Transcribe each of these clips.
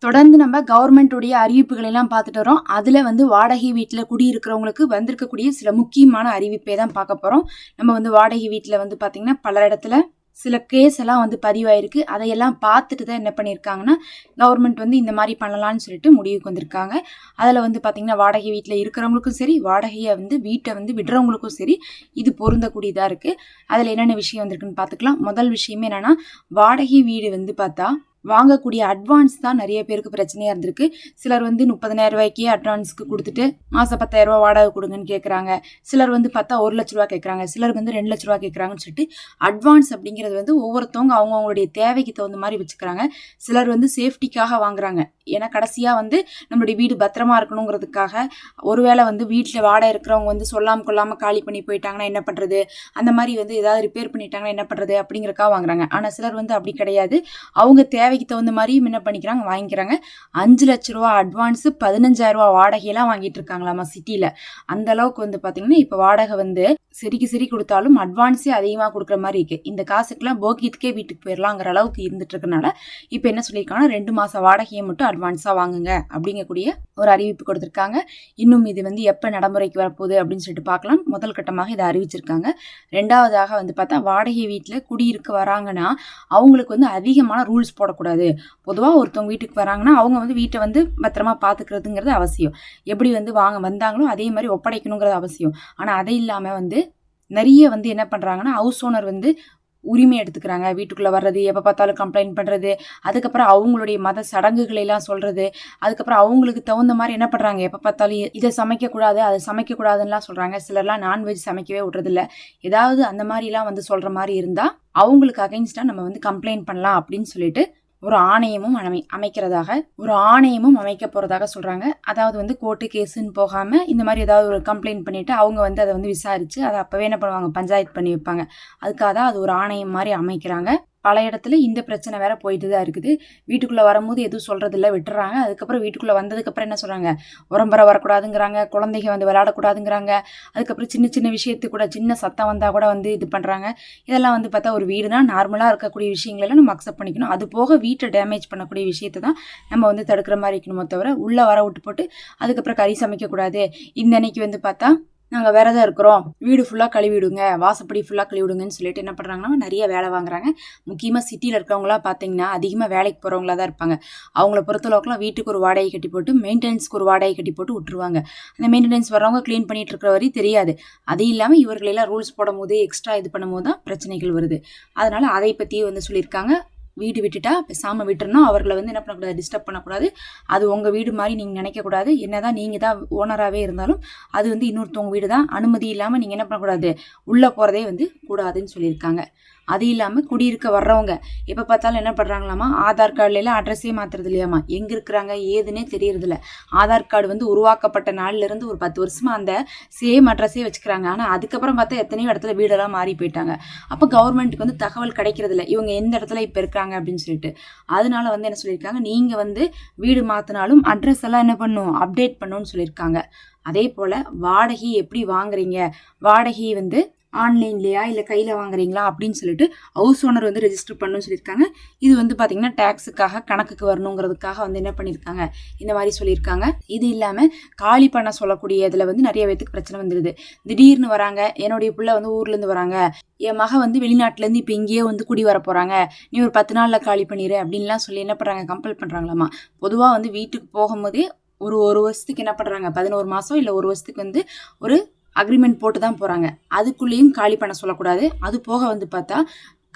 தொடர்ந்து நம்ம கவர்மெண்ட்டுடைய அறிவிப்புகளை எல்லாம் பார்த்துட்டு வரோம். அதுல வாடகை வீட்டுல குடியிருக்கிறவங்களுக்கு வந்திருக்கக்கூடிய சில முக்கியமான அறிவிப்பை தான் பார்க்க போறோம். நம்ம வாடகை வீட்டுல பாத்தீங்கன்னா பல இடத்துல சில கேஸ் எல்லாம் பதிவாயிருக்கு. அதையெல்லாம் பார்த்துட்டு தான் என்ன பண்ணியிருக்காங்கன்னா கவர்மெண்ட் இந்த மாதிரி பண்ணலாம்னு சொல்லிட்டு முடிவுக்கு வந்திருக்காங்க. அதில் பார்த்தீங்கன்னா வாடகை வீட்டில் இருக்கிறவங்களுக்கும் சரி, வாடகையை வீட்டை விடுறவங்களுக்கும் சரி இது பொருந்தக்கூடியதாக இருக்குது. அதில் என்னென்ன விஷயம் வந்திருக்குன்னு பார்த்துக்கலாம். முதல் விஷயமே என்னென்னா, வாடகை வீடு பார்த்தா வாங்கக்கூடிய அட்வான்ஸ் தான் நிறைய பேருக்கு பிரச்சனையாக இருந்திருக்கு. சிலர் 30,000 ரூபாய்க்கே அட்வான்ஸ்க்கு கொடுத்துட்டு மாதம் 10,000 ரூபா வாடகை கொடுங்கன்னு கேட்குறாங்க. சிலர் பார்த்தா 1 லட்ச ரூபா கேட்குறாங்க. சிலர் 2 லட்ச ரூபா கேட்குறாங்கன்னு சொல்லிட்டு அட்வான்ஸ் அப்படிங்கிறது ஒவ்வொருத்தவங்க அவங்களுடைய தேவைக்கு தகுந்த மாதிரி வச்சுக்கிறாங்க. சிலர் சேஃப்டிக்காக வாங்குறாங்க. ஏன்னா கடைசியாக நம்மளுடைய வீடு பத்திரமா இருக்கணுங்கிறதுக்காக, ஒருவேளை வீட்டில் வாடகை இருக்கிறவங்க சொல்லாமல் கொள்ளாமல் காலி பண்ணி போயிட்டாங்கன்னா என்ன பண்ணுறது, அந்த மாதிரி ஏதாவது ரிப்பேர் பண்ணிட்டாங்கன்னா என்ன பண்ணுறது அப்படிங்கிறக்காக வாங்குறாங்க. ஆனால் சிலர் அப்படி கிடையாது. அவங்க தேவைக்கு தகுந்த மாதிரியும் என்ன பண்ணிக்கிறாங்க, வாங்கிக்கிறாங்க. 5 லட்ச ரூபா அட்வான்ஸு 15,000 ரூபா வாடகையெல்லாம் வாங்கிட்டு இருக்காங்களாமா சிட்டியில். அந்த அளவுக்கு பார்த்தீங்கன்னா இப்போ வாடகை சரி கொடுத்தாலும் அட்வான்ஸே அதிகமாக கொடுக்குற மாதிரி இருக்கு. இந்த காசுக்கெல்லாம் போக்கியத்துக்கே வீட்டுக்கு போயிடலாங்கிற அளவுக்கு இருந்துட்டு இருக்கனால இப்போ என்ன சொல்லியிருக்காங்கன்னா 2 மாதம் வாடகையை மட்டும் அட்வான்ஸாக வாங்குங்க அப்படிங்கக்கூடிய ஒரு அறிவிப்பு கொடுத்துருக்காங்க. இன்னும் இது எப்போ நடைமுறைக்கு வரப்போகுது அப்படின்னு சொல்லிட்டு பார்க்கலாம். முதல் கட்டமாக இதை அறிவிச்சிருக்காங்க. ரெண்டாவதாக பார்த்தா வாடகை வீட்டில் குடியிருக்க வராங்கன்னா அவங்களுக்கு அதிகமான ரூல்ஸ் போடக்கூடாது. பொதுவாக ஒருத்தவங்க வீட்டுக்கு வராங்கன்னா அவங்க வீட்டை பத்திரமா பார்த்துக்கிறதுங்கிறது அவசியம். எப்படி வந்தாங்களோ அதே மாதிரி ஒப்படைக்கணுங்கிறது அவசியம். ஆனால் அதை இல்லாமல் நிறைய என்ன பண்ணுறாங்கன்னா ஹவுஸ் ஓனர் உரிமை எடுத்துக்கிறாங்க. வீட்டுக்குள்ளே வர்றது, எப்போ பார்த்தாலும் கம்ப்ளைண்ட் பண்ணுறது, அதுக்கப்புறம் அவங்களுடைய மத சடங்குகளை எல்லாம் சொல்கிறது, அதுக்கப்புறம் அவங்களுக்கு தகுந்த மாதிரி என்ன பண்ணுறாங்க, எப்போ பார்த்தாலும் இதை சமைக்கக்கூடாது அதை சமைக்கக்கூடாதுன்னெலாம் சொல்கிறாங்க. சிலர்லாம் நான்வெஜ் சமைக்கவே விட்றதில்ல. ஏதாவது அந்த மாதிரிலாம் சொல்கிற மாதிரி இருந்தால் அவங்களுக்கு அகைன்ஸ்டாக நம்ம கம்ப்ளைண்ட் பண்ணலாம் அப்படின்னு சொல்லிட்டு ஒரு ஆணையமும் அமைக்க போகிறதாக சொல்கிறாங்க. அதாவது கோர்ட்டு கேஸுன்னு போகாமல் இந்த மாதிரி ஏதாவது ஒரு கம்ப்ளைண்ட் பண்ணிவிட்டு அவங்க அதை விசாரித்து அதை அப்போவே என்ன பண்ணுவாங்க, பஞ்சாயத்து பண்ணி வைப்பாங்க. அதுக்காக தான் அது ஒரு ஆணையம் மாதிரி அமைக்கிறாங்க. பல இடத்துல இந்த பிரச்சனை வேற போயிட்டு தான் இருக்குது. வீட்டுக்குள்ளே வரும்போது எதுவும் சொல்கிறதில்ல, விட்டுறாங்க. அதுக்கப்புறம் வீட்டுக்குள்ளே வந்ததுக்கப்புறம் என்ன சொல்கிறாங்க, உரம்பரை வரக்கூடாதுங்கிறாங்க, குழந்தைங்க விளையாடக்கூடாதுங்கிறாங்க. அதுக்கப்புறம் சின்ன சின்ன விஷயத்துக்கு கூட சின்ன சத்தம் வந்தால் கூட இது பண்ணுறாங்க. இதெல்லாம் பார்த்தா ஒரு வீடுனா நார்மலாக இருக்கக்கூடிய விஷயங்களெல்லாம் நம்ம அக்செப்ட் பண்ணிக்கணும். அது போக வீட்டை டேமேஜ் பண்ணக்கூடிய விஷயத்தை தான் நம்ம தடுக்கிற மாதிரி இருக்கணுமோ தவிர உள்ளே வர விட்டு போட்டு அதுக்கப்புறம் கறி சமைக்கக்கூடாது, இந்த அன்னைக்கு பார்த்தா நாங்கள் விரதம் இருக்கிறோம், வீடு ஃபுல்லாக கழுவிடுங்க, வாசப்படி ஃபுல்லாக கழுவிடுங்கன்னு சொல்லிட்டு என்ன பண்ணுறாங்கன்னா நிறைய வேலை வாங்குறாங்க. முக்கியமாக சிட்டியில் இருக்கிறவங்களாம் பார்த்தீங்கன்னா அதிகமாக வேலைக்கு போகிறவங்களா தான் இருப்பாங்க. அவங்கள பொறுத்தளவுக்குலாம் வீட்டுக்கு ஒரு வாடகை கட்டி போட்டு மெயின்டெனன்ஸ்க்கு ஒரு வாடகை கட்டி போட்டு விட்டுருவாங்க. அந்த மெயின்டெனன்ஸ் வர்றவங்க க்ளீன் பண்ணிட்டு இருக்கிற வரையும் தெரியாது. அது இல்லாமல் இவர்களெல்லாம் ரூல்ஸ் போடும் போது எக்ஸ்ட்ரா இது பண்ணும்போது தான் பிரச்சனைகள் வருது. அதனால் அதை பற்றி சொல்லியிருக்காங்க. வீடு விட்டுட்டா பேசாமல் விட்டுறணும். அவர்களை என்ன பண்ணக்கூடாது, டிஸ்டர்ப் பண்ணக்கூடாது. அது உங்கள் வீடு மாதிரி நீங்கள் நினைக்கக்கூடாது. என்னதான் நீங்கள் தான் ஓனராகவே இருந்தாலும் அது இன்னொருத்தவங்க வீடு தான். அனுமதி இல்லாமல் நீங்கள் என்ன பண்ணக்கூடாது, உள்ளே போகிறதே கூடாதுன்னு சொல்லியிருக்காங்க. அது இல்லாமல் குடியிருக்க வர்றவங்க எப்போ பார்த்தாலும் என்ன பண்ணுறாங்களாமா, ஆதார் கார்டுலாம் அட்ரஸே மாற்றுறது இல்லையாமா, எங்கே இருக்கிறாங்க ஏதுன்னே தெரியறதில்ல. ஆதார் கார்டு உருவாக்கப்பட்ட நாள்லேருந்து ஒரு 10 வருஷமாக அந்த சேம் அட்ரஸே வச்சுக்கிறாங்க. ஆனால் அதுக்கப்புறம் பார்த்தா எத்தனையோ இடத்துல வீடெல்லாம் மாறி போயிட்டாங்க. அப்போ கவர்மெண்ட்டுக்கு தகவல் கிடைக்கிறதில்ல இவங்க எந்த இடத்துல இப்போ இருக்காங்க அப்படின்னு சொல்லிட்டு. அதனால என்ன சொல்லியிருக்காங்க, நீங்கள் வீடு மாற்றினாலும் அட்ரஸ் எல்லாம் என்ன பண்ணும், அப்டேட் பண்ணணும்னு சொல்லியிருக்காங்க. அதே போல் வாடகை எப்படி வாங்குறீங்க, வாடகை ஆன்லைன்லையா இல்லை கையில் வாங்குறீங்களா அப்படின்னு சொல்லிட்டு ஹவுஸ் ஓனர் ரெஜிஸ்டர் பண்ணணும்னு சொல்லியிருக்காங்க. இது பார்த்தீங்கன்னா டேக்ஸுக்காக கணக்குக்கு வரணுங்கிறதுக்காக என்ன பண்ணியிருக்காங்க, இந்த மாதிரி சொல்லியிருக்காங்க. இது இல்லாமல் காலி பண்ண சொல்லக்கூடிய இதில் நிறைய பேத்துக்கு பிரச்சனை வந்துடுது. திடீர்னு வராங்க, என்னுடைய பிள்ளை ஊர்லேருந்து வராங்க, என் மக வெளிநாட்டிலேருந்து இப்போ இங்கேயே குடி வர போகிறாங்க, நீ ஒரு 10 நாளில் காலி பண்ணிடு அப்படின்லாம் சொல்லி என்ன பண்ணுறாங்க, கம்பல் பண்ணுறாங்களாமா. பொதுவாக வீட்டுக்கு போகும்போதே ஒரு வருஷத்துக்கு என்ன பண்ணுறாங்க, 11 மாதம் இல்லை ஒரு வருஷத்துக்கு ஒரு அக்ரிமெண்ட் போட்டு தான் போகிறாங்க. அதுக்குள்ளேயும் காலி பண்ண சொல்லக்கூடாது. அது போக பார்த்தா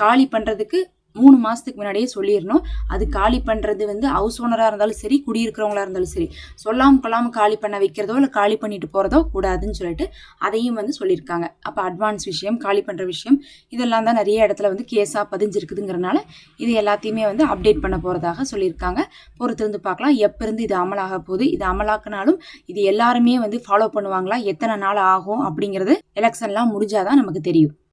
காலி பண்ணுறதுக்கு 3 மாதத்துக்கு முன்னாடியே சொல்லிடணும். அது காலி பண்ணுறது ஹவுஸ் ஓனராக இருந்தாலும் சரி, குடியிருக்கிறவங்களா இருந்தாலும் சரி, சொல்லாமல் கொள்ளாமல் காலி பண்ண வைக்கிறதோ இல்லை காலி பண்ணிட்டு போகிறதோ கூடாதுன்னு சொல்லிட்டு அதையும் சொல்லியிருக்காங்க. அப்போ அட்வான்ஸ் விஷயம், காலி பண்ணுற விஷயம், இதெல்லாம் தான் நிறைய இடத்துல கேஸாக பதிஞ்சிருக்குதுங்கிறனால இது எல்லாத்தையுமே அப்டேட் பண்ண போகிறதாக சொல்லியிருக்காங்க. பொறுத்திருந்து பார்க்கலாம் எப்போ இருந்து இது அமலாக போகுது. இது அமலாக்கினாலும் இது எல்லாருமே ஃபாலோ பண்ணுவாங்களா, எத்தனை நாள் ஆகும் அப்படிங்கிறது எலெக்ஷன்லாம் முடிஞ்சாதான் நமக்கு தெரியும்.